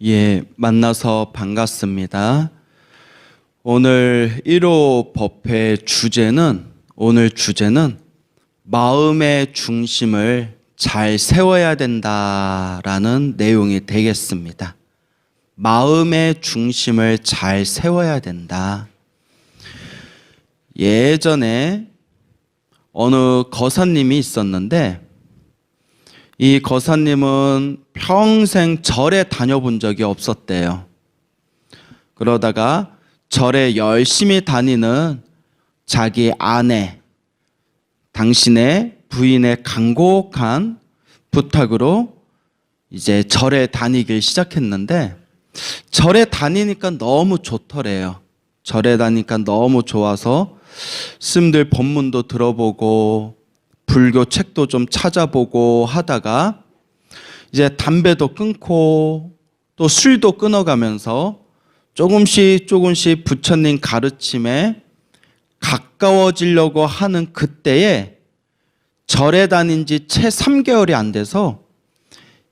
예, 만나서 반갑습니다. 오늘 1호 법회 오늘 주제는 마음의 중심을 잘 세워야 된다라는 내용이 되겠습니다. 마음의 중심을 잘 세워야 된다. 예전에 어느 거사님이 있었는데 이 거사님은 평생 절에 다녀본 적이 없었대요. 그러다가 절에 열심히 다니는 자기 아내, 당신의 부인의 간곡한 부탁으로 이제 절에 다니길 시작했는데 절에 다니니까 너무 좋더래요. 절에 다니니까 너무 좋아서 스님들 법문도 들어보고 불교 책도 좀 찾아보고 하다가 이제 담배도 끊고 또 술도 끊어가면서 조금씩 부처님 가르침에 가까워지려고 하는 그때에 절에 다닌 지 채 3개월이 안 돼서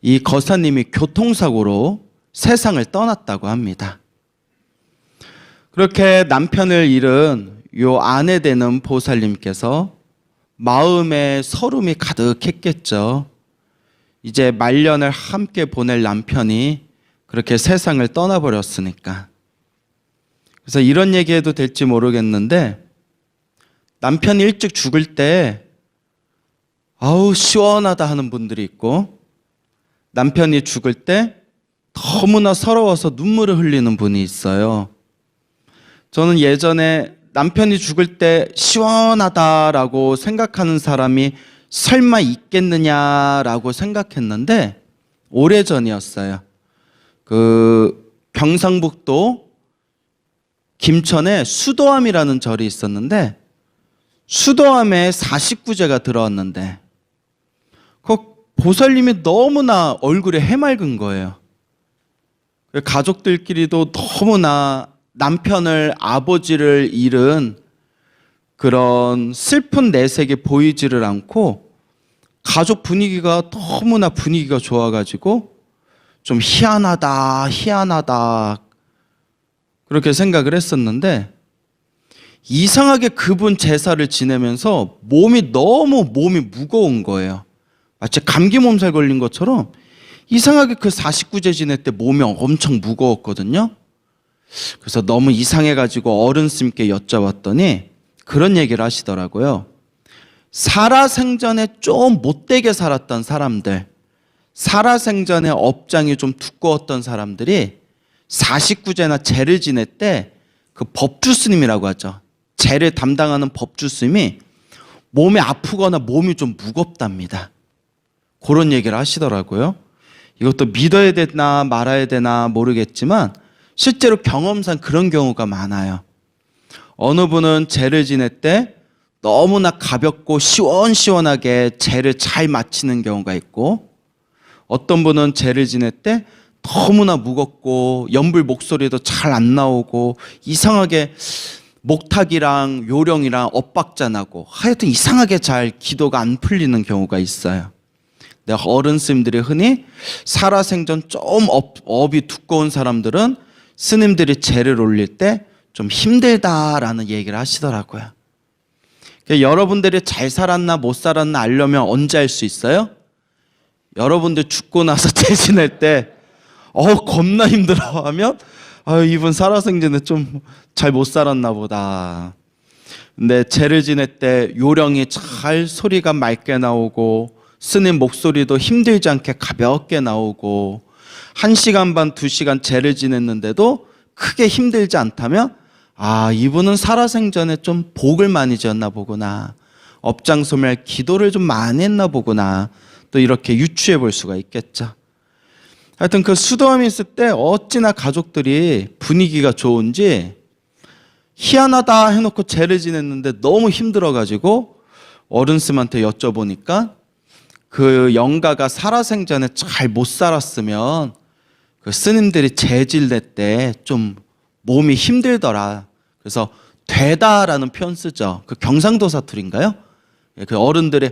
이 거사님이 교통사고로 세상을 떠났다고 합니다. 그렇게 남편을 잃은 요 아내 되는 보살님께서 마음에 서름이 가득했겠죠. 이제 말년을 함께 보낼 남편이 그렇게 세상을 떠나버렸으니까. 그래서 이런 얘기해도 될지 모르겠는데 남편이 일찍 죽을 때 아우 시원하다 하는 분들이 있고 남편이 죽을 때 너무나 서러워서 눈물을 흘리는 분이 있어요. 저는 예전에 남편이 죽을 때 시원하다라고 생각하는 사람이 설마 있겠느냐라고 생각했는데 오래전이었어요. 경상북도 김천에 수도암이라는 절이 있었는데 수도암에 49제가 들어왔는데 그 보살님이 너무나 얼굴이 해맑은 거예요. 가족들끼리도 너무나 남편을 아버지를 잃은 그런 슬픈 내색이 보이지를 않고 가족 분위기가 너무나 분위기가 좋아가지고 좀 희한하다 그렇게 생각을 했었는데 이상하게 그분 제사를 지내면서 몸이 무거운 거예요. 마치 감기 몸살 걸린 것처럼 이상하게 그 49제 지낼 때 몸이 엄청 무거웠거든요. 그래서 너무 이상해가지고 어른 스님께 여쭤봤더니 그런 얘기를 하시더라고요. 살아생전에 좀 못되게 살았던 사람들, 살아생전에 업장이 좀 두꺼웠던 사람들이 49제나 제를 지낼 때 그 법주 스님이라고 하죠. 제를 담당하는 법주 스님이 몸이 아프거나 몸이 좀 무겁답니다. 그런 얘기를 하시더라고요. 이것도 믿어야 되나 말아야 되나 모르겠지만 실제로 경험상 그런 경우가 많아요. 어느 분은 제를 지낼 때 너무나 가볍고 시원시원하게 제를 잘 마치는 경우가 있고 어떤 분은 제를 지낼 때 너무나 무겁고 연불 목소리도 잘 안 나오고 이상하게 목탁이랑 요령이랑 엇박자 나고 하여튼 이상하게 잘 기도가 안 풀리는 경우가 있어요. 어른 스님들이 흔히 살아생전 좀 업이 두꺼운 사람들은 스님들이 제를 올릴 때 좀 힘들다라는 얘기를 하시더라고요. 그러니까 여러분들이 잘 살았나 못 살았나 알려면 언제 알 수 있어요? 여러분들 죽고 나서 제 지낼 때 겁나 힘들어 하면 이분 살아생전에 좀 잘 못 살았나 보다. 근데 제를 지낼 때 요령이 잘 소리가 맑게 나오고 스님 목소리도 힘들지 않게 가볍게 나오고 1시간 반, 2시간 제를 지냈는데도 크게 힘들지 않다면 이분은 살아생전에 좀 복을 많이 지었나 보구나. 업장소멸 기도를 좀 많이 했나 보구나. 또 이렇게 유추해 볼 수가 있겠죠. 하여튼 그 수도암이 있을 때 어찌나 가족들이 분위기가 좋은지 희한하다 해놓고 제를 지냈는데 너무 힘들어가지고 어른스님한테 여쭤보니까 그 영가가 살아생전에 잘 못 살았으면 그 스님들이 제질낼 때 좀 몸이 힘들더라. 그래서 되다라는 표현 쓰죠. 그 경상도 사투리인가요? 그 어른들이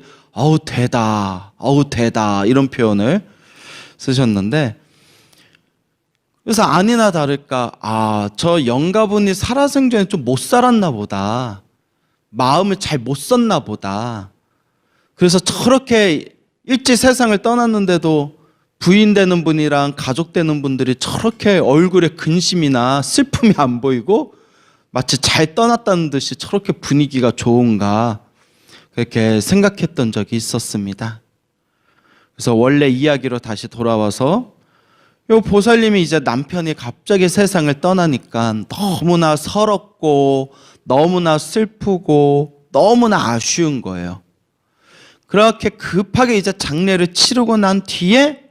되다 이런 표현을 쓰셨는데 그래서 아니나 다를까, 저 영가분이 살아생전에 좀 못 살았나 보다. 마음을 잘 못 썼나 보다. 그래서 저렇게 일찍 세상을 떠났는데도 부인 되는 분이랑 가족 되는 분들이 저렇게 얼굴에 근심이나 슬픔이 안 보이고 마치 잘 떠났다는 듯이 저렇게 분위기가 좋은가, 그렇게 생각했던 적이 있었습니다. 그래서 원래 이야기로 다시 돌아와서 요 보살님이 이제 남편이 갑자기 세상을 떠나니까 너무나 서럽고 너무나 슬프고 너무나 아쉬운 거예요. 그렇게 급하게 이제 장례를 치르고 난 뒤에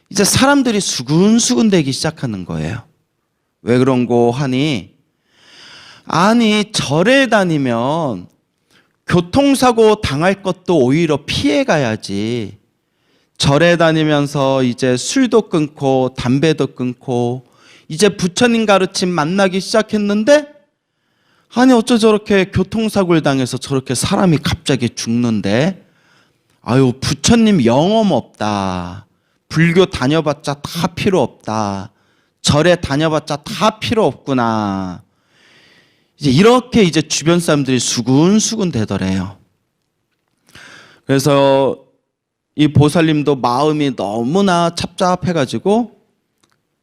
이제 사람들이 수근수근 되기 시작하는 거예요. 왜 그런고 하니, 아니 절에 다니면 교통사고 당할 것도 오히려 피해 가야지. 절에 다니면서 이제 술도 끊고 담배도 끊고 이제 부처님 가르침 만나기 시작했는데, 아니 어쩌 저렇게 교통사고를 당해서 저렇게 사람이 갑자기 죽는데, 아유 부처님 영험 없다. 불교 다녀봤자 다 필요 없다. 절에 다녀봤자 다 필요 없구나. 이제 이렇게 이제 주변 사람들이 수근수근 되더래요. 그래서 이 보살님도 마음이 너무나 찹찹해가지고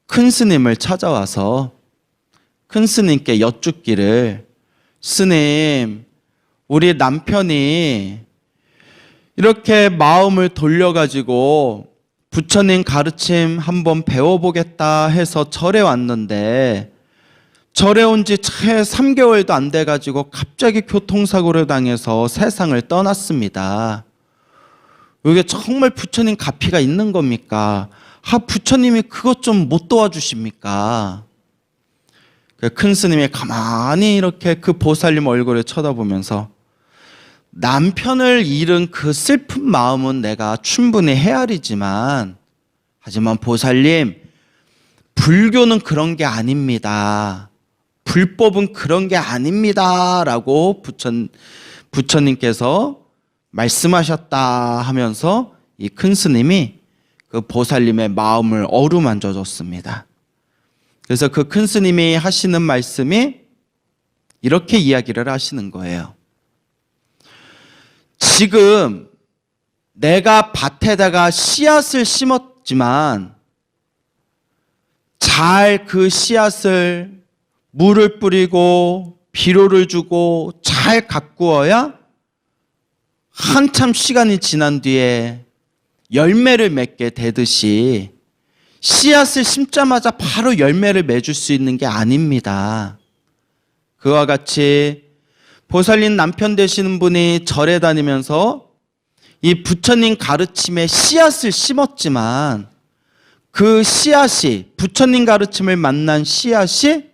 큰 스님을 찾아와서 큰 스님께 여쭙기를, 스님, 우리 남편이 이렇게 마음을 돌려가지고 부처님 가르침 한번 배워보겠다 해서 절에 왔는데, 절에 온 지 채 3개월도 안 돼가지고 갑자기 교통사고를 당해서 세상을 떠났습니다. 이게 정말 부처님 가피가 있는 겁니까? 부처님이 그것 좀 못 도와주십니까? 큰 스님이 가만히 이렇게 그 보살님 얼굴을 쳐다보면서, 남편을 잃은 그 슬픈 마음은 내가 충분히 헤아리지만, 하지만 보살님, 불교는 그런 게 아닙니다. 불법은 그런 게 아닙니다. 라고 부처님께서 말씀하셨다 하면서 이 큰 스님이 그 보살님의 마음을 어루만져 줬습니다. 그래서 그 큰 스님이 하시는 말씀이 이렇게 이야기를 하시는 거예요. 지금 내가 밭에다가 씨앗을 심었지만 잘 그 씨앗을 물을 뿌리고 비료를 주고 잘 가꾸어야 한참 시간이 지난 뒤에 열매를 맺게 되듯이, 씨앗을 심자마자 바로 열매를 맺을 수 있는 게 아닙니다. 그와 같이 보살님 남편 되시는 분이 절에 다니면서 이 부처님 가르침에 씨앗을 심었지만, 그 씨앗이, 부처님 가르침을 만난 씨앗이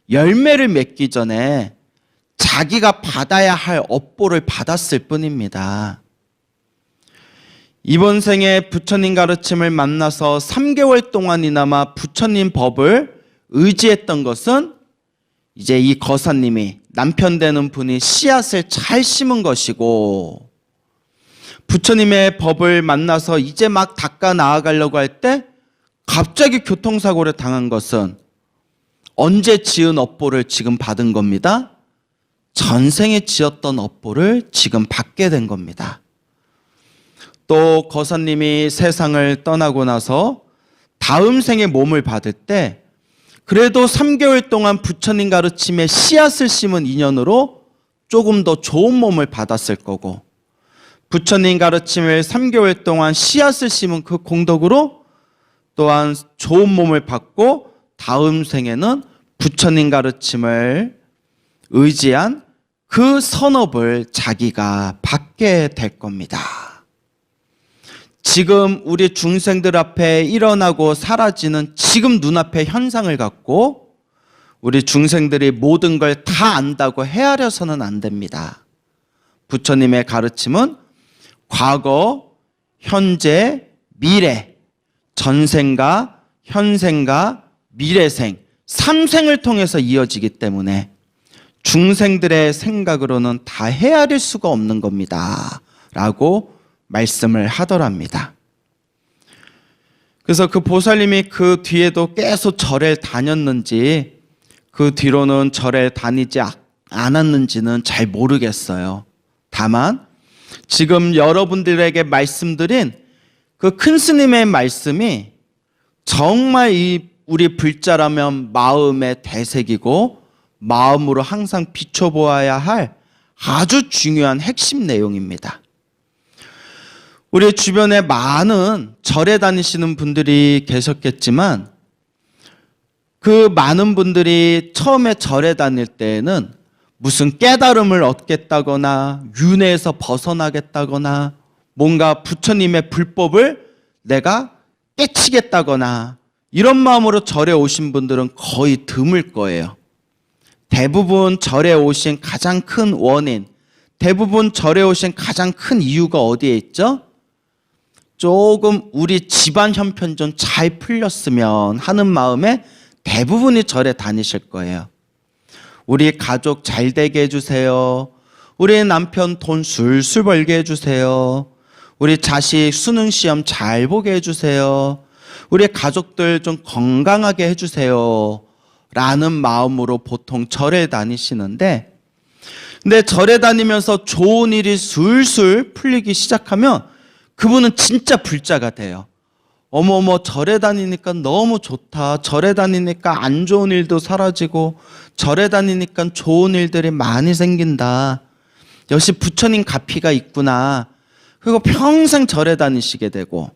열매를 맺기 전에 자기가 받아야 할 업보를 받았을 뿐입니다. 이번 생에 부처님 가르침을 만나서 3개월 동안이나마 부처님 법을 의지했던 것은 이제 이 거사님이, 남편 되는 분이 씨앗을 잘 심은 것이고, 부처님의 법을 만나서 이제 막 닦아 나아가려고 할 때 갑자기 교통사고를 당한 것은 언제 지은 업보를 지금 받은 겁니다. 전생에 지었던 업보를 지금 받게 된 겁니다. 또 거사님이 세상을 떠나고 나서 다음 생에 몸을 받을 때 그래도 3개월 동안 부처님 가르침에 씨앗을 심은 인연으로 조금 더 좋은 몸을 받았을 거고, 부처님 가르침을 3개월 동안 씨앗을 심은 그 공덕으로 또한 좋은 몸을 받고 다음 생에는 부처님 가르침을 의지한 그 선업을 자기가 받게 될 겁니다. 지금 우리 중생들 앞에 일어나고 사라지는 지금 눈앞의 현상을 갖고 우리 중생들이 모든 걸 다 안다고 헤아려서는 안 됩니다. 부처님의 가르침은 과거, 현재, 미래, 전생과 현생과 미래생, 3생을 통해서 이어지기 때문에 중생들의 생각으로는 다 헤아릴 수가 없는 겁니다. 라고 말씀을 하더랍니다. 그래서 그 보살님이 그 뒤에도 계속 절에 다녔는지 그 뒤로는 절에 다니지 않았는지는 잘 모르겠어요. 다만 지금 여러분들에게 말씀드린 그 큰 스님의 말씀이 정말 우리 불자라면 마음에 대색이고 마음으로 항상 비춰보아야 할 아주 중요한 핵심 내용입니다. 우리 주변에 많은 절에 다니시는 분들이 계셨겠지만 그 많은 분들이 처음에 절에 다닐 때에는 무슨 깨달음을 얻겠다거나 윤회에서 벗어나겠다거나 뭔가 부처님의 불법을 내가 깨치겠다거나 이런 마음으로 절에 오신 분들은 거의 드물 거예요. 대부분 절에 오신 가장 큰 원인, 대부분 절에 오신 가장 큰 이유가 어디에 있죠? 조금 우리 집안 형편 좀 잘 풀렸으면 하는 마음에 대부분이 절에 다니실 거예요. 우리 가족 잘 되게 해주세요. 우리 남편 돈 술술 벌게 해주세요. 우리 자식 수능 시험 잘 보게 해주세요. 우리 가족들 좀 건강하게 해주세요. 라는 마음으로 보통 절에 다니시는데, 근데 절에 다니면서 좋은 일이 술술 풀리기 시작하면 그분은 진짜 불자가 돼요. 어머머, 절에 다니니까 너무 좋다. 절에 다니니까 안 좋은 일도 사라지고 절에 다니니까 좋은 일들이 많이 생긴다. 역시 부처님 가피가 있구나. 그리고 평생 절에 다니시게 되고.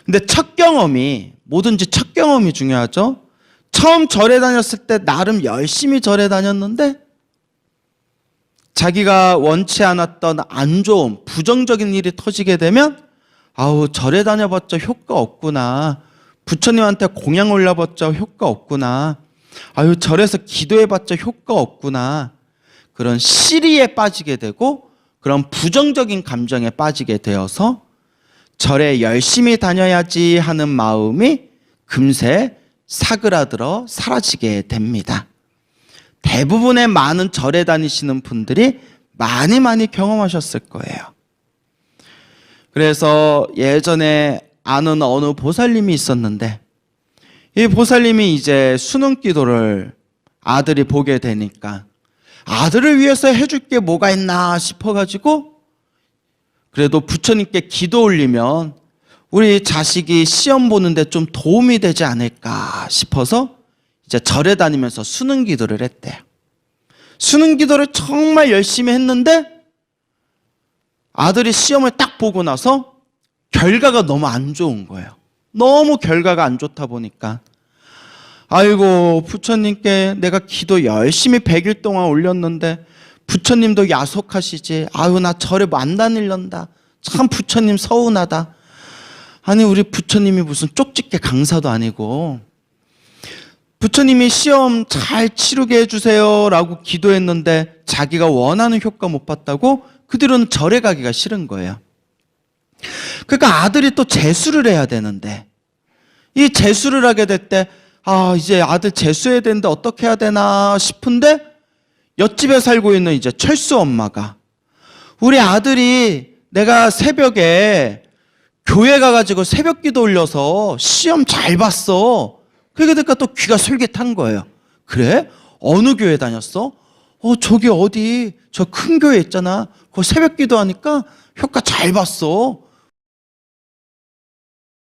근데 첫 경험이, 뭐든지 첫 경험이 중요하죠. 처음 절에 다녔을 때 나름 열심히 절에 다녔는데 자기가 원치 않았던 안 좋은 부정적인 일이 터지게 되면 아우, 절에 다녀봤자 효과 없구나. 부처님한테 공양 올려봤자 효과 없구나. 아유, 절에서 기도해봤자 효과 없구나. 그런 시리에 빠지게 되고 그런 부정적인 감정에 빠지게 되어서 절에 열심히 다녀야지 하는 마음이 금세 사그라들어 사라지게 됩니다. 대부분의 많은 절에 다니시는 분들이 많이 경험하셨을 거예요. 그래서 예전에 아는 어느 보살님이 있었는데 이 보살님이 이제 수능 기도를 아들이 보게 되니까 아들을 위해서 해줄 게 뭐가 있나 싶어가지고 그래도 부처님께 기도 올리면 우리 자식이 시험 보는데 좀 도움이 되지 않을까 싶어서 이제 절에 다니면서 수능 기도를 했대요. 수능 기도를 정말 열심히 했는데 아들이 시험을 딱 보고 나서 결과가 너무 안 좋은 거예요. 너무 결과가 안 좋다 보니까 아이고, 부처님께 내가 기도 열심히 100일 동안 올렸는데 부처님도 야속하시지. 아유, 나 절에 안 다닐란다. 참 부처님 서운하다. 아니, 우리 부처님이 무슨 쪽집게 강사도 아니고 부처님이 시험 잘 치르게 해주세요 라고 기도했는데 자기가 원하는 효과 못 봤다고 그 뒤로는 절에 가기가 싫은 거예요. 그러니까 아들이 또 재수를 해야 되는데 이 재수를 하게 될 때 이제 아들 재수해야 되는데 어떻게 해야 되나 싶은데 옆집에 살고 있는 이제 철수 엄마가 우리 아들이 내가 새벽에 교회 가가지고 새벽 기도 올려서 시험 잘 봤어. 그러게 되니까 또 귀가 솔깃한 거예요. 그래? 어느 교회 다녔어? 저기 어디 저 큰 교회 있잖아. 그 새벽 기도하니까 효과 잘 봤어.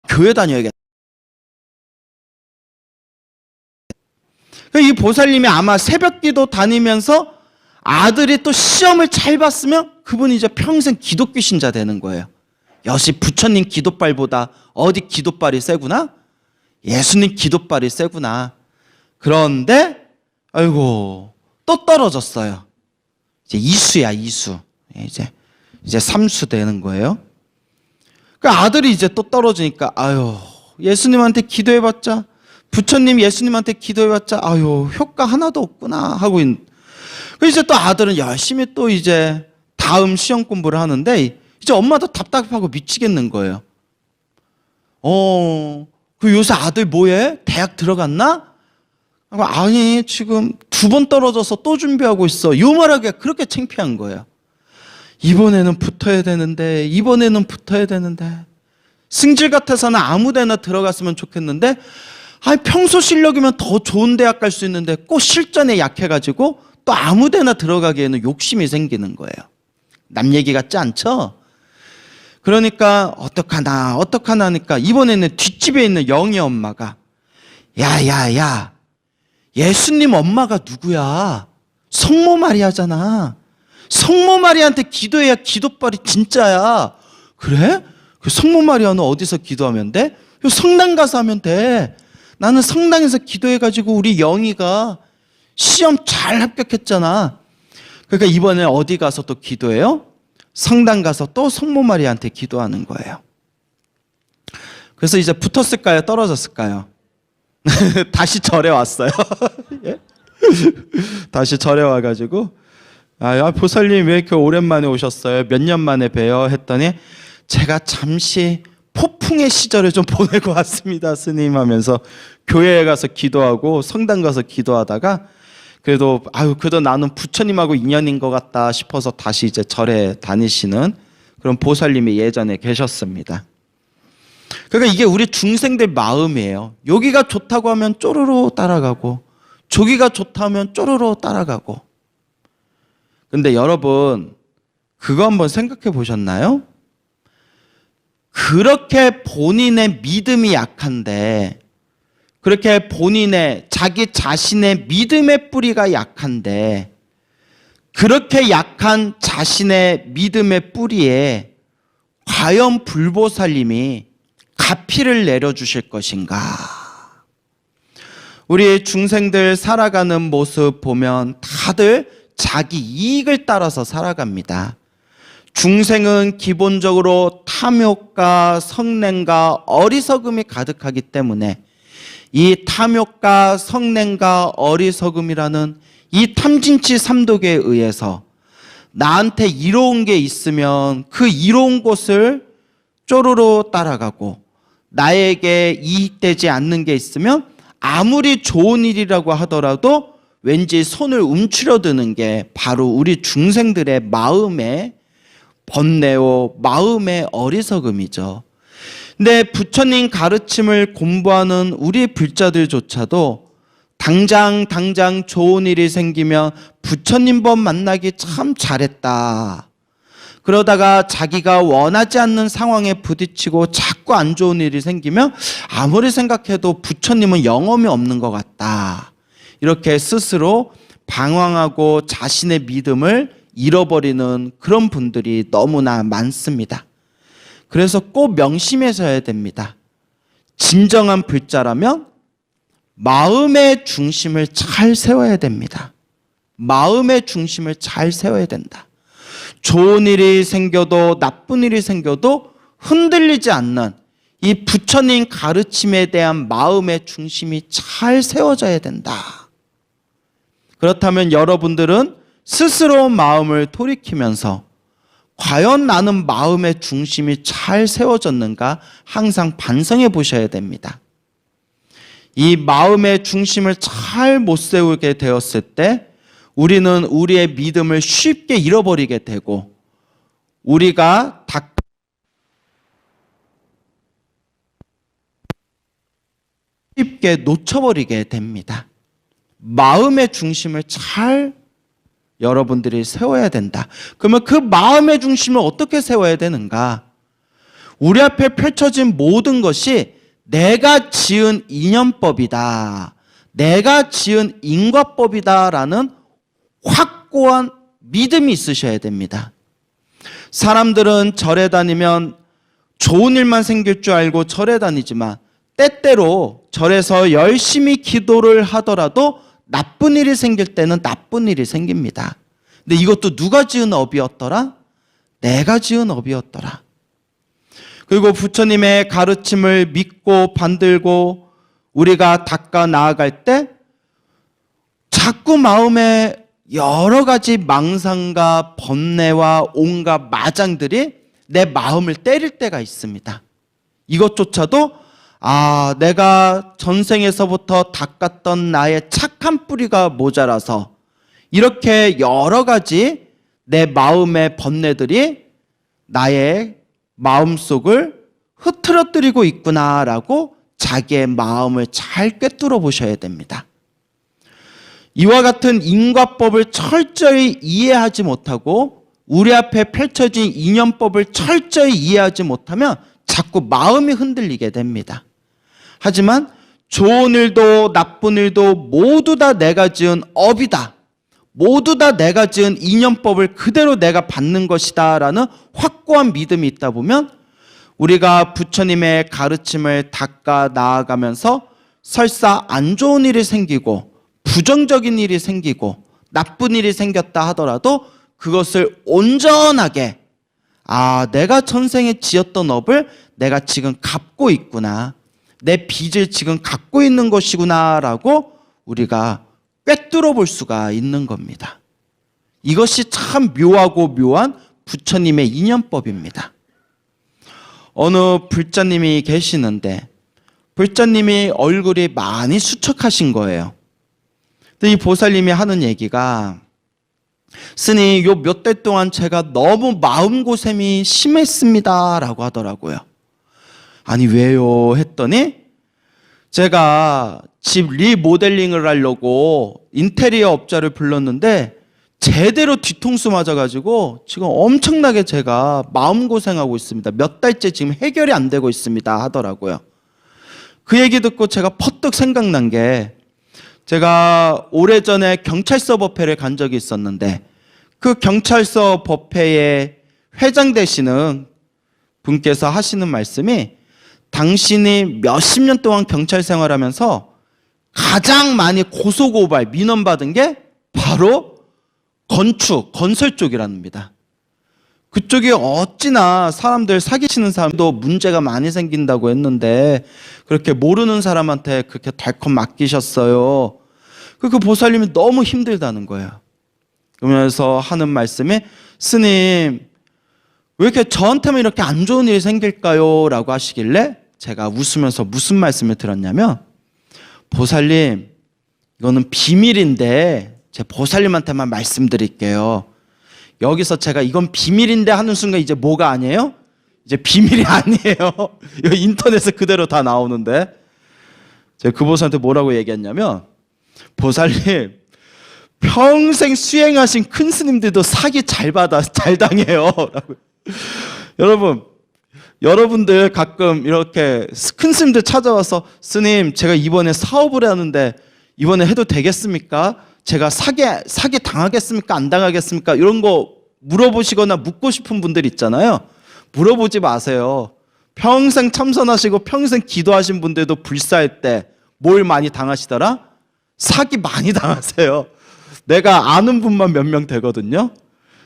교회 다녀야겠다. 이 보살님이 아마 새벽 기도 다니면서 아들이 또 시험을 잘 봤으면 그분이 이제 평생 기독교 신자 되는 거예요. 역시 부처님 기도발보다 어디 기도발이 세구나? 예수님 기도발이 세구나. 그런데 아이고 또 떨어졌어요. 이제 이수야, 이수. 이제 삼수 되는 거예요. 그 아들이 이제 또 떨어지니까 아유, 예수님한테 기도해봤자, 부처님 예수님한테 기도해봤자 아유, 효과 하나도 없구나 하고 이제 또 아들은 열심히 또 이제 다음 시험 공부를 하는데 이제 엄마도 답답하고 미치겠는 거예요. 그 요새 아들 뭐해? 대학 들어갔나? 아니, 지금 2번 떨어져서 또 준비하고 있어. 요 말하기가 그렇게 창피한 거예요. 이번에는 붙어야 되는데 승질 같아서는 아무 데나 들어갔으면 좋겠는데 평소 실력이면 더 좋은 대학 갈 수 있는데 꼭 실전에 약해가지고 또 아무 데나 들어가기에는 욕심이 생기는 거예요. 남 얘기 같지 않죠? 그러니까 어떡하나 하니까 이번에는 뒷집에 있는 영희 엄마가 야야야, 예수님 엄마가 누구야? 성모 마리아잖아. 성모 마리아한테 기도해야 기도빨이 진짜야. 그래? 그 성모 마리아는 어디서 기도하면 돼? 성당 가서 하면 돼. 나는 성당에서 기도해가지고 우리 영희가 시험 잘 합격했잖아. 그러니까 이번에 어디 가서 또 기도해요? 성당 가서 또 성모 마리아한테 기도하는 거예요. 그래서 이제 붙었을까요? 떨어졌을까요? 다시 절에 왔어요. 예? 다시 절에 와가지고 보살님 왜 이렇게 오랜만에 오셨어요? 몇 년 만에 뵈요? 했더니 제가 잠시 폭풍의 시절을 좀 보내고 왔습니다, 스님 하면서 교회에 가서 기도하고 성당 가서 기도하다가 그래도 나는 부처님하고 인연인 것 같다 싶어서 다시 이제 절에 다니시는 그런 보살님이 예전에 계셨습니다. 그러니까 이게 우리 중생들 마음이에요. 여기가 좋다고 하면 쪼르르 따라가고 저기가 좋다 하면 쪼르르 따라가고. 근데 여러분 그거 한번 생각해 보셨나요? 그렇게 본인의 믿음이 약한데, 그렇게 본인의 자기 자신의 믿음의 뿌리가 약한데, 그렇게 약한 자신의 믿음의 뿌리에 과연 불보살님이 가피를 내려주실 것인가? 우리 중생들 살아가는 모습 보면 다들 자기 이익을 따라서 살아갑니다. 중생은 기본적으로 탐욕과 성냄과 어리석음이 가득하기 때문에 이 탐욕과 성냄과 어리석음이라는 이 탐진치 삼독에 의해서 나한테 이로운 게 있으면 그 이로운 곳을 쪼르르 따라가고, 나에게 이익되지 않는 게 있으면 아무리 좋은 일이라고 하더라도 왠지 손을 움츠려드는 게 바로 우리 중생들의 마음의 번뇌요, 마음의 어리석음이죠. 근데 부처님 가르침을 공부하는 우리 불자들조차도 당장 좋은 일이 생기면 부처님 법 만나기 참 잘했다. 그러다가 자기가 원하지 않는 상황에 부딪히고 자꾸 안 좋은 일이 생기면 아무리 생각해도 부처님은 영험이 없는 것 같다. 이렇게 스스로 방황하고 자신의 믿음을 잃어버리는 그런 분들이 너무나 많습니다. 그래서 꼭 명심하셔야 됩니다. 진정한 불자라면 마음의 중심을 잘 세워야 됩니다. 마음의 중심을 잘 세워야 된다. 좋은 일이 생겨도 나쁜 일이 생겨도 흔들리지 않는 이 부처님 가르침에 대한 마음의 중심이 잘 세워져야 된다. 그렇다면 여러분들은 스스로 마음을 돌이키면서 과연 나는 마음의 중심이 잘 세워졌는가 항상 반성해 보셔야 됩니다. 이 마음의 중심을 잘 못 세우게 되었을 때 우리는 우리의 믿음을 쉽게 잃어버리게 되고 우리가 쉽게 놓쳐버리게 됩니다. 마음의 중심을 잘 여러분들이 세워야 된다. 그러면 그 마음의 중심을 어떻게 세워야 되는가? 우리 앞에 펼쳐진 모든 것이 내가 지은 인연법이다. 내가 지은 인과법이다라는 확고한 믿음이 있으셔야 됩니다. 사람들은 절에 다니면 좋은 일만 생길 줄 알고 절에 다니지만 때때로 절에서 열심히 기도를 하더라도 나쁜 일이 생길 때는 나쁜 일이 생깁니다. 근데 이것도 누가 지은 업이었더라? 내가 지은 업이었더라. 그리고 부처님의 가르침을 믿고 반들고 우리가 닦아 나아갈 때 자꾸 마음에 여러 가지 망상과 번뇌와 온갖 마장들이 내 마음을 때릴 때가 있습니다. 이것조차도 내가 전생에서부터 닦았던 나의 착한 뿌리가 모자라서 이렇게 여러 가지 내 마음의 번뇌들이 나의 마음속을 흐트러뜨리고 있구나라고 자기의 마음을 잘 꿰뚫어 보셔야 됩니다. 이와 같은 인과법을 철저히 이해하지 못하고 우리 앞에 펼쳐진 인연법을 철저히 이해하지 못하면 자꾸 마음이 흔들리게 됩니다. 하지만 좋은 일도 나쁜 일도 모두 다 내가 지은 업이다. 모두 다 내가 지은 인연법을 그대로 내가 받는 것이다 라는 확고한 믿음이 있다 보면 우리가 부처님의 가르침을 닦아 나아가면서 설사 안 좋은 일이 생기고 부정적인 일이 생기고 나쁜 일이 생겼다 하더라도 그것을 온전하게 내가 전생에 지었던 업을 내가 지금 갚고 있구나. 내 빚을 지금 갖고 있는 것이구나 라고 우리가 꿰뚫어 볼 수가 있는 겁니다. 이것이 참 묘하고 묘한 부처님의 인연법입니다. 어느 불자님이 계시는데 불자님이 얼굴이 많이 수척하신 거예요. 근데 이 보살님이 하는 얘기가 스님 요 몇 달 동안 제가 너무 마음고생이 심했습니다 라고 하더라고요. 아니 왜요 했더니 제가 집 리모델링을 하려고 인테리어 업자를 불렀는데 제대로 뒤통수 맞아가지고 지금 엄청나게 제가 마음고생하고 있습니다. 몇 달째 지금 해결이 안 되고 있습니다 하더라고요. 그 얘기 듣고 제가 퍼뜩 생각난 게 제가 오래전에 경찰서 법회를 간 적이 있었는데 그 경찰서 법회의 회장 되시는 분께서 하시는 말씀이 당신이 몇십 년 동안 경찰 생활하면서 가장 많이 고소고발, 민원받은 게 바로 건설 쪽이랍니다. 그쪽이 어찌나 사람들 사기치는 사람도 문제가 많이 생긴다고 했는데 그렇게 모르는 사람한테 그렇게 덜컥 맡기셨어요. 그 보살님이 너무 힘들다는 거예요. 그러면서 하는 말씀이 스님 왜 이렇게 저한테만 이렇게 안 좋은 일이 생길까요? 라고 하시길래 제가 웃으면서 무슨 말씀을 들었냐면 보살님 이거는 비밀인데 제 보살님한테만 말씀드릴게요. 여기서 제가 이건 비밀인데 하는 순간 이제 뭐가 아니에요? 이제 비밀이 아니에요. 이거 인터넷에 그대로 다 나오는데 제가 그 보살한테 뭐라고 얘기했냐면 보살님 평생 수행하신 큰 스님들도 사기 잘 당해요. 여러분들 가끔 이렇게 큰 스님들 찾아와서 스님 제가 이번에 사업을 하는데 이번에 해도 되겠습니까? 제가 사기 당하겠습니까? 안 당하겠습니까? 이런 거 물어보시거나 묻고 싶은 분들 있잖아요. 물어보지 마세요. 평생 참선하시고 평생 기도하신 분들도 불사할 때 뭘 많이 당하시더라? 사기 많이 당하세요. 내가 아는 분만 몇 명 되거든요.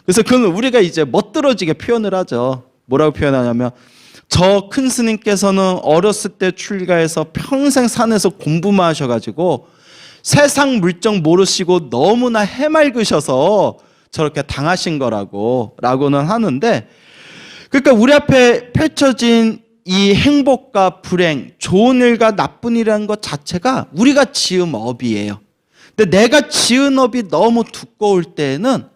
그래서 그건 우리가 이제 멋들어지게 표현을 하죠. 뭐라고 표현하냐면 저 큰 스님께서는 어렸을 때 출가해서 평생 산에서 공부만 하셔가지고 세상 물정 모르시고 너무나 해맑으셔서 저렇게 당하신 라고는 하는데 그러니까 우리 앞에 펼쳐진 이 행복과 불행, 좋은 일과 나쁜 일이라는 것 자체가 우리가 지은 업이에요. 근데 내가 지은 업이 너무 두꺼울 때에는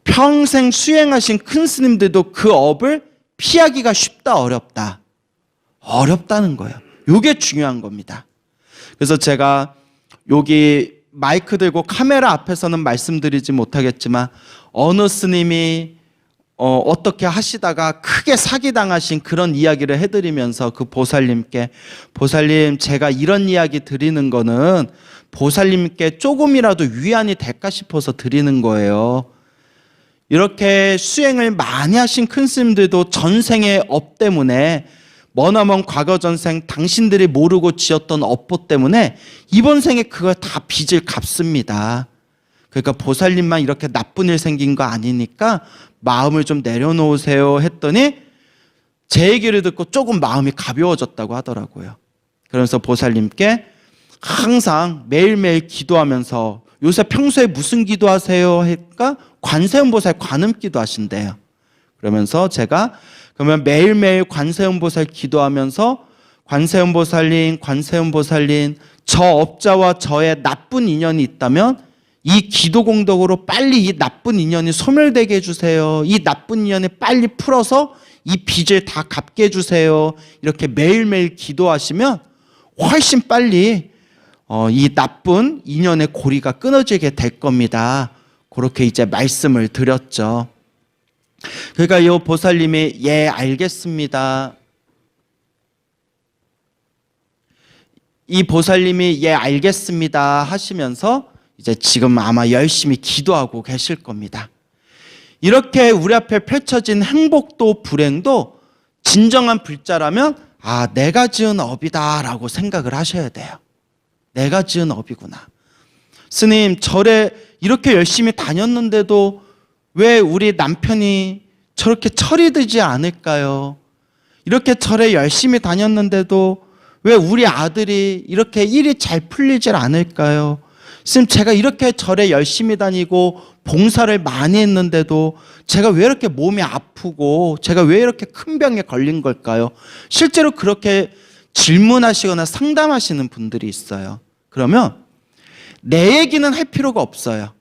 평생 수행하신 큰 스님들도 그 업을 피하기가 쉽다 어렵다? 어렵다는 거예요. 이게 중요한 겁니다. 그래서 제가 여기 마이크 들고 카메라 앞에서는 말씀드리지 못하겠지만 어느 스님이 어떻게 하시다가 크게 사기당하신 그런 이야기를 해드리면서 그 보살님께 보살님 제가 이런 이야기 드리는 거는 보살님께 조금이라도 위안이 될까 싶어서 드리는 거예요. 이렇게 수행을 많이 하신 큰 스님들도 전생의 업 때문에 머나먼 과거 전생 당신들이 모르고 지었던 업보 때문에 이번 생에 그걸 다 빚을 갚습니다. 그러니까 보살님만 이렇게 나쁜 일 생긴 거 아니니까 마음을 좀 내려놓으세요 했더니 제 얘기를 듣고 조금 마음이 가벼워졌다고 하더라고요. 그러면서 보살님께 항상 매일매일 기도하면서 요새 평소에 무슨 기도하세요? 하니까 관세음보살 관음기도 하신대요. 그러면서 제가 그러면 매일매일 관세음보살 기도하면서 관세음보살님 저 업자와 저의 나쁜 인연이 있다면 이 기도 공덕으로 빨리 이 나쁜 인연이 소멸되게 해주세요. 이 나쁜 인연을 빨리 풀어서 이 빚을 다 갚게 해주세요. 이렇게 매일매일 기도하시면 훨씬 빨리 이 나쁜 인연의 고리가 끊어지게 될 겁니다. 그렇게 이제 말씀을 드렸죠. 그러니까 이 보살님이 예 알겠습니다. 이 보살님이 예 알겠습니다 하시면서 이제 지금 아마 열심히 기도하고 계실 겁니다. 이렇게 우리 앞에 펼쳐진 행복도 불행도 진정한 불자라면 내가 지은 업이다 라고 생각을 하셔야 돼요. 내가 지은 업이구나. 스님, 절에 이렇게 열심히 다녔는데도 왜 우리 남편이 저렇게 철이 들지 않을까요? 이렇게 절에 열심히 다녔는데도 왜 우리 아들이 이렇게 일이 잘 풀리질 않을까요? 스님, 제가 이렇게 절에 열심히 다니고 봉사를 많이 했는데도 제가 왜 이렇게 몸이 아프고 제가 왜 이렇게 큰 병에 걸린 걸까요? 실제로 그렇게 질문하시거나 상담하시는 분들이 있어요. 그러면 내 얘기는 할 필요가 없어요.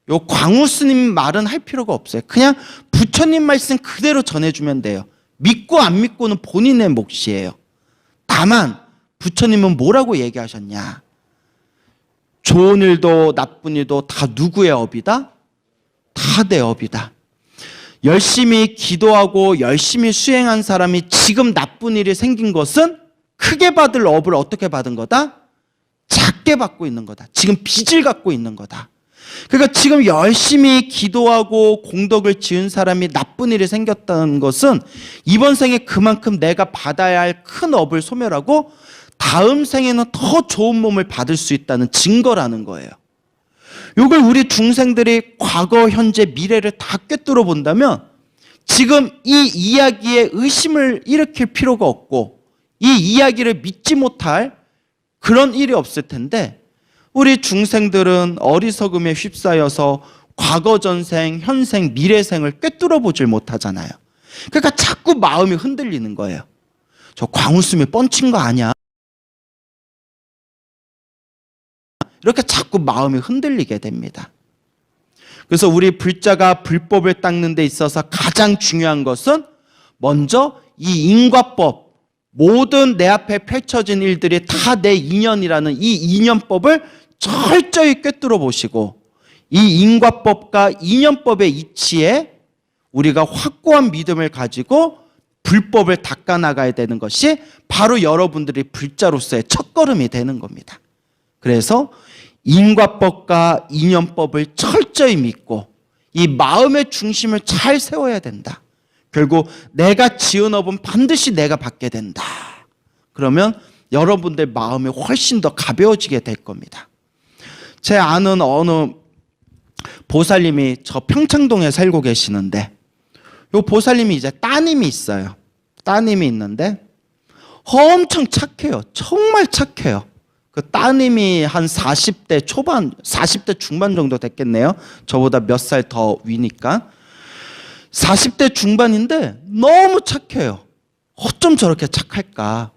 요 광우 스님 말은 할 필요가 없어요. 그냥 부처님 말씀 그대로 전해주면 돼요. 믿고 안 믿고는 본인의 몫이에요. 다만 부처님은 뭐라고 얘기하셨냐? 좋은 일도 나쁜 일도 다 누구의 업이다? 다 내 업이다. 열심히 기도하고 열심히 수행한 사람이 지금 나쁜 일이 생긴 것은 크게 받을 업을 어떻게 받은 거다? 작게 받고 있는 거다. 지금 빚을 갖고 있는 거다. 그러니까 지금 열심히 기도하고 공덕을 지은 사람이 나쁜 일이 생겼다는 것은 이번 생에 그만큼 내가 받아야 할 큰 업을 소멸하고 다음 생에는 더 좋은 몸을 받을 수 있다는 증거라는 거예요. 이걸 우리 중생들이 과거, 현재, 미래를 다 꿰뚫어 본다면 지금 이 이야기에 의심을 일으킬 필요가 없고 이 이야기를 믿지 못할 그런 일이 없을 텐데 우리 중생들은 어리석음에 휩싸여서 과거 전생, 현생, 미래생을 꿰뚫어 보질 못하잖아요. 그러니까 자꾸 마음이 흔들리는 거예요. 저 광우스미 뻥친 거 아니야? 이렇게 자꾸 마음이 흔들리게 됩니다. 그래서 우리 불자가 불법을 닦는 데 있어서 가장 중요한 것은 먼저 이 인과법, 모든 내 앞에 펼쳐진 일들이 다 내 인연이라는 이 인연법을 철저히 꿰뚫어 보시고 이 인과법과 인연법의 이치에 우리가 확고한 믿음을 가지고 불법을 닦아나가야 되는 것이 바로 여러분들이 불자로서의 첫걸음이 되는 겁니다. 그래서 인과법과 인연법을 철저히 믿고 이 마음의 중심을 잘 세워야 된다. 결국 내가 지은 업은 반드시 내가 받게 된다. 그러면 여러분들 마음이 훨씬 더 가벼워지게 될 겁니다. 제 아는 어느 보살님이 저 평창동에 살고 계시는데 요 보살님이 이제 따님이 있어요. 따님이 있는데 엄청 착해요. 정말 착해요. 그 따님이 한 40대 초반, 40대 중반 정도 됐겠네요. 저보다 몇 살 더 위니까. 40대 중반인데 너무 착해요. 어쩜 저렇게 착할까?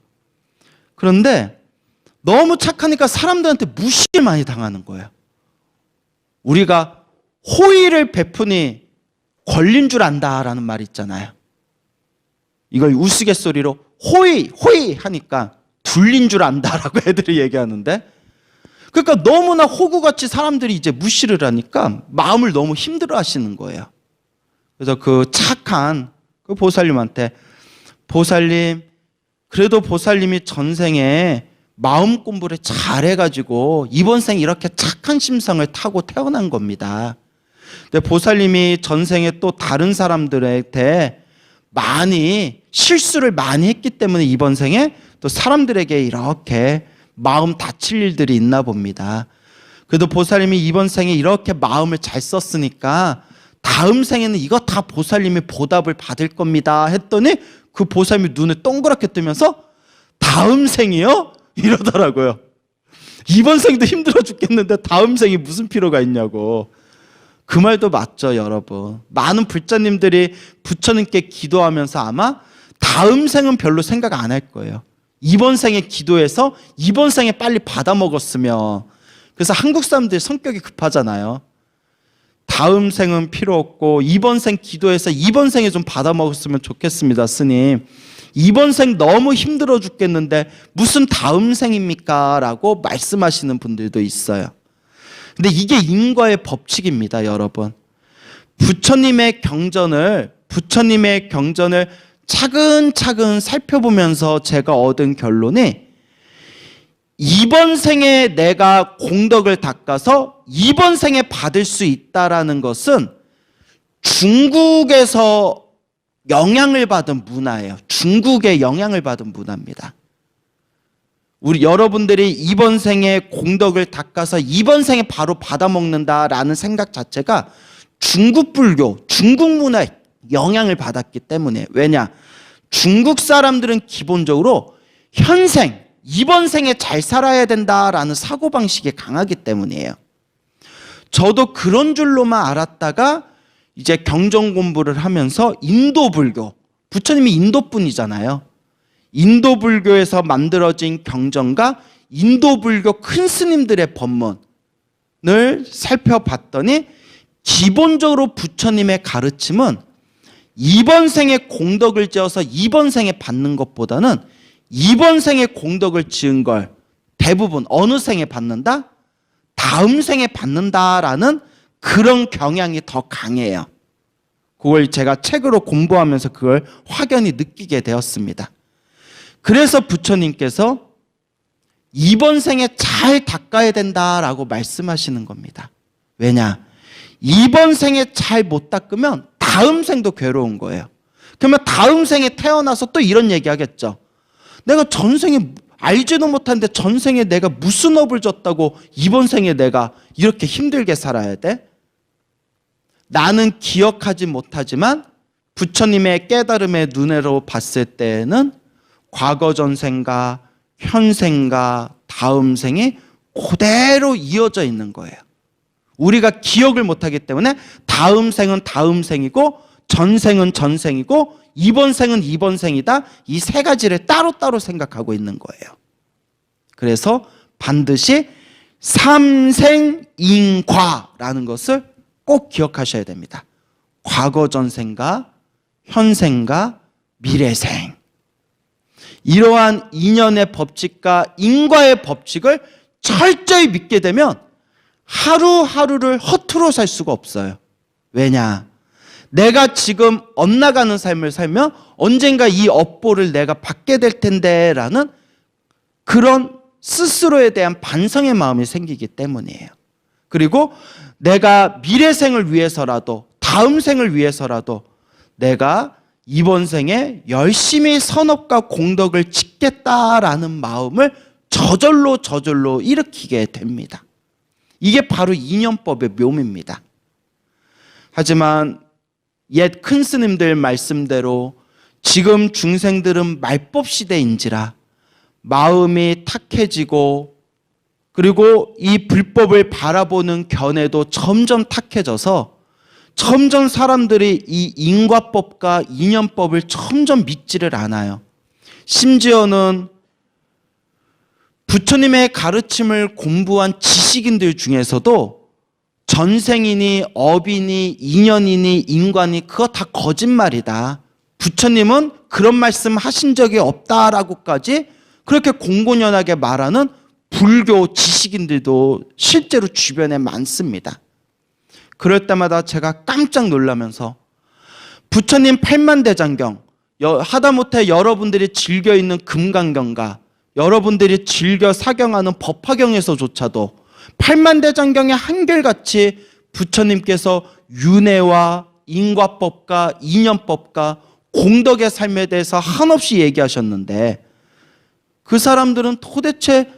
그런데 너무 착하니까 사람들한테 무시를 많이 당하는 거예요. 우리가 호의를 베푸니 권린 줄 안다라는 말이 있잖아요. 이걸 우스갯소리로 호의, 호의 하니까 둘린 줄 안다라고 애들이 얘기하는데 그러니까 너무나 호구같이 사람들이 이제 무시를 하니까 마음을 너무 힘들어 하시는 거예요. 그래서 그 착한 그 보살님한테 보살님, 그래도 보살님이 전생에 마음 공부를 잘해가지고 이번 생 이렇게 착한 심성을 타고 태어난 겁니다. 근데 보살님이 전생에 또 다른 사람들한테 많이 실수를 많이 했기 때문에 이번 생에 또 사람들에게 이렇게 마음 다칠 일들이 있나 봅니다. 그래도 보살님이 이번 생에 이렇게 마음을 잘 썼으니까 다음 생에는 이거 다 보살님이 보답을 받을 겁니다 했더니 그 보살님이 눈을 동그랗게 뜨면서 다음 생이요? 이러더라고요. 이번 생도 힘들어 죽겠는데 다음 생이 무슨 필요가 있냐고. 그 말도 맞죠, 여러분. 많은 불자님들이 부처님께 기도하면서 아마 다음 생은 별로 생각 안 할 거예요. 이번 생에 기도해서 이번 생에 빨리 받아 먹었으면. 그래서 한국 사람들 성격이 급하잖아요. 다음 생은 필요 없고 이번 생 기도해서 이번 생에 좀 받아먹었으면 좋겠습니다, 스님. 이번 생 너무 힘들어 죽겠는데 무슨 다음 생입니까? 라고 말씀하시는 분들도 있어요. 근데 이게 인과의 법칙입니다, 여러분. 부처님의 경전을 차근차근 살펴보면서 제가 얻은 결론이 이번 생에 내가 공덕을 닦아서 이번 생에 받을 수 있다라는 것은 중국에서 영향을 받은 문화예요. 중국의 영향을 받은 문화입니다. 우리 여러분들이 이번 생에 공덕을 닦아서 이번 생에 바로 받아먹는다라는 생각 자체가 중국 불교, 중국 문화에 영향을 받았기 때문에. 왜냐? 중국 사람들은 기본적으로 현생, 이번 생에 잘 살아야 된다라는 사고방식이 강하기 때문이에요. 저도 그런 줄로만 알았다가 이제 경전 공부를 하면서 인도 불교, 부처님이 인도 분이잖아요. 인도 불교에서 만들어진 경전과 인도 불교 큰 스님들의 법문을 살펴봤더니 기본적으로 부처님의 가르침은 이번 생에 공덕을 지어서 이번 생에 받는 것보다는 이번 생에 공덕을 지은 걸 대부분 어느 생에 받는다? 다음 생에 받는다라는 그런 경향이 더 강해요. 그걸 제가 책으로 공부하면서 그걸 확연히 느끼게 되었습니다. 그래서 부처님께서 이번 생에 잘 닦아야 된다라고 말씀하시는 겁니다. 왜냐? 이번 생에 잘 못 닦으면 다음 생도 괴로운 거예요. 그러면 다음 생에 태어나서 또 이런 얘기 하겠죠. 내가 전생에 알지도 못하는데 전생에 내가 무슨 업을 줬다고 이번 생에 내가 이렇게 힘들게 살아야 돼? 나는 기억하지 못하지만 부처님의 깨달음의 눈으로 봤을 때에는 과거 전생과 현생과 다음 생이 그대로 이어져 있는 거예요. 우리가 기억을 못하기 때문에 다음 생은 다음 생이고 전생은 전생이고 이번 생은 이번 생이다. 이 세 가지를 따로따로 생각하고 있는 거예요. 그래서 반드시 삼생인과라는 것을 꼭 기억하셔야 됩니다. 과거 전생과 현생과 미래생. 이러한 인연의 법칙과 인과의 법칙을 철저히 믿게 되면 하루하루를 허투루 살 수가 없어요. 왜냐? 내가 지금 엇나가는 삶을 살면 언젠가 이 업보를 내가 받게 될 텐데 라는 그런 스스로에 대한 반성의 마음이 생기기 때문이에요. 그리고 내가 미래생을 위해서라도 다음 생을 위해서라도 내가 이번 생에 열심히 선업과 공덕을 짓겠다라는 마음을 저절로 일으키게 됩니다. 이게 바로 인연법의 묘미입니다. 하지만 옛 큰 스님들 말씀대로 지금 중생들은 말법 시대인지라 마음이 탁해지고 그리고 이 불법을 바라보는 견해도 점점 탁해져서 점점 사람들이 이 인과법과 인연법을 점점 믿지를 않아요. 심지어는 부처님의 가르침을 공부한 지식인들 중에서도 전생이니 업이니 인연이니 인관이 그거 다 거짓말이다. 부처님은 그런 말씀 하신 적이 없다라고까지 그렇게 공공연하게 말하는 불교 지식인들도 실제로 주변에 많습니다. 그럴 때마다 제가 깜짝 놀라면서 부처님 팔만대장경, 하다못해 여러분들이 즐겨 있는 금강경과 여러분들이 즐겨 사경하는 법화경에서조차도 팔만대장경의 한결같이 부처님께서 윤회와 인과법과 인연법과 공덕의 삶에 대해서 한없이 얘기하셨는데 그 사람들은 도대체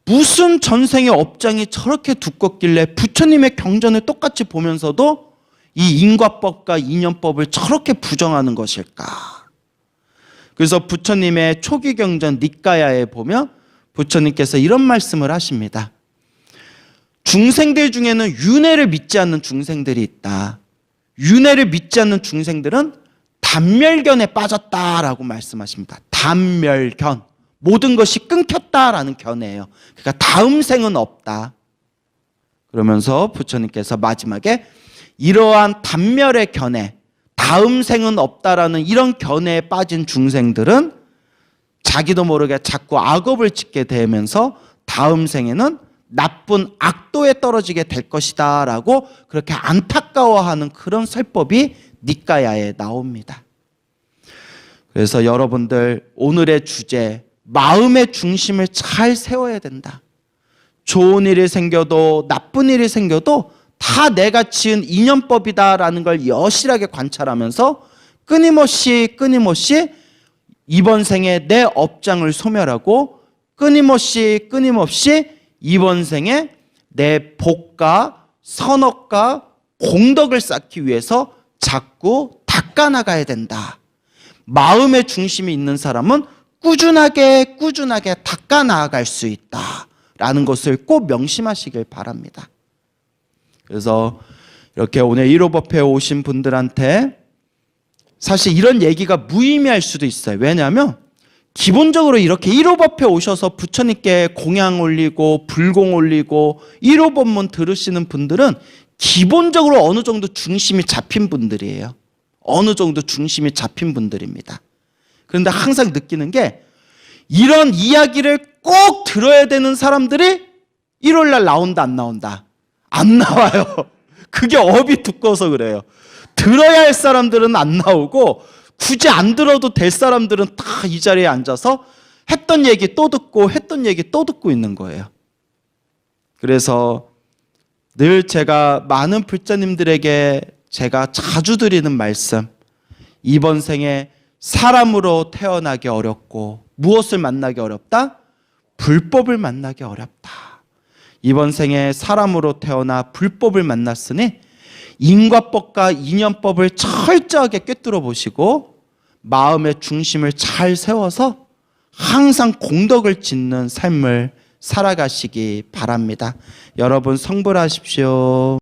무슨 전생의 업장이 저렇게 두껍길래 부처님의 경전을 똑같이 보면서도 이 인과법과 인연법을 저렇게 부정하는 것일까? 그래서 부처님의 초기 경전 니까야에 보면 부처님께서 이런 말씀을 하십니다. 중생들 중에는 윤회를 믿지 않는 중생들이 있다. 윤회를 믿지 않는 중생들은 단멸견에 빠졌다라고 말씀하십니다. 단멸견. 모든 것이 끊겼다라는 견해예요. 그러니까 다음 생은 없다. 그러면서 부처님께서 마지막에 이러한 단멸의 견해, 다음 생은 없다라는 이런 견해에 빠진 중생들은 자기도 모르게 자꾸 악업을 짓게 되면서 다음 생에는 나쁜 악도에 떨어지게 될 것이다 라고 그렇게 안타까워하는 그런 설법이 니까야에 나옵니다. 그래서 여러분들 오늘의 주제, 마음의 중심을 잘 세워야 된다. 좋은 일이 생겨도 나쁜 일이 생겨도 다 내가 지은 인연법이다라는 걸 여실하게 관찰하면서 끊임없이 이번 생에 내 업장을 소멸하고 끊임없이 이번 생에 내 복과 선업과 공덕을 쌓기 위해서 자꾸 닦아나가야 된다. 마음의 중심이 있는 사람은 꾸준하게 닦아나갈 수 있다라는 것을 꼭 명심하시길 바랍니다. 그래서 이렇게 오늘 1호 법회에 오신 분들한테 사실 이런 얘기가 무의미할 수도 있어요. 왜냐하면 기본적으로 이렇게 1호 법회에 오셔서 부처님께 공양 올리고 불공 올리고 1호 법문 들으시는 분들은 기본적으로 어느 정도 중심이 잡힌 분들이에요. 어느 정도 중심이 잡힌 분들입니다. 그런데 항상 느끼는 게 이런 이야기를 꼭 들어야 되는 사람들이 1월 날 나온다 안 나온다? 안 나와요. 그게 업이 두꺼워서 그래요. 들어야 할 사람들은 안 나오고 굳이 안 들어도 될 사람들은 다 이 자리에 앉아서 했던 얘기 또 듣고 했던 얘기 또 듣고 있는 거예요. 그래서 늘 제가 많은 불자님들에게 제가 자주 드리는 말씀, 이번 생에 사람으로 태어나기 어렵고 무엇을 만나기 어렵다? 불법을 만나기 어렵다. 이번 생에 사람으로 태어나 불법을 만났으니 인과법과 인연법을 철저하게 꿰뚫어 보시고 마음의 중심을 잘 세워서 항상 공덕을 짓는 삶을 살아가시기 바랍니다. 여러분 성불하십시오.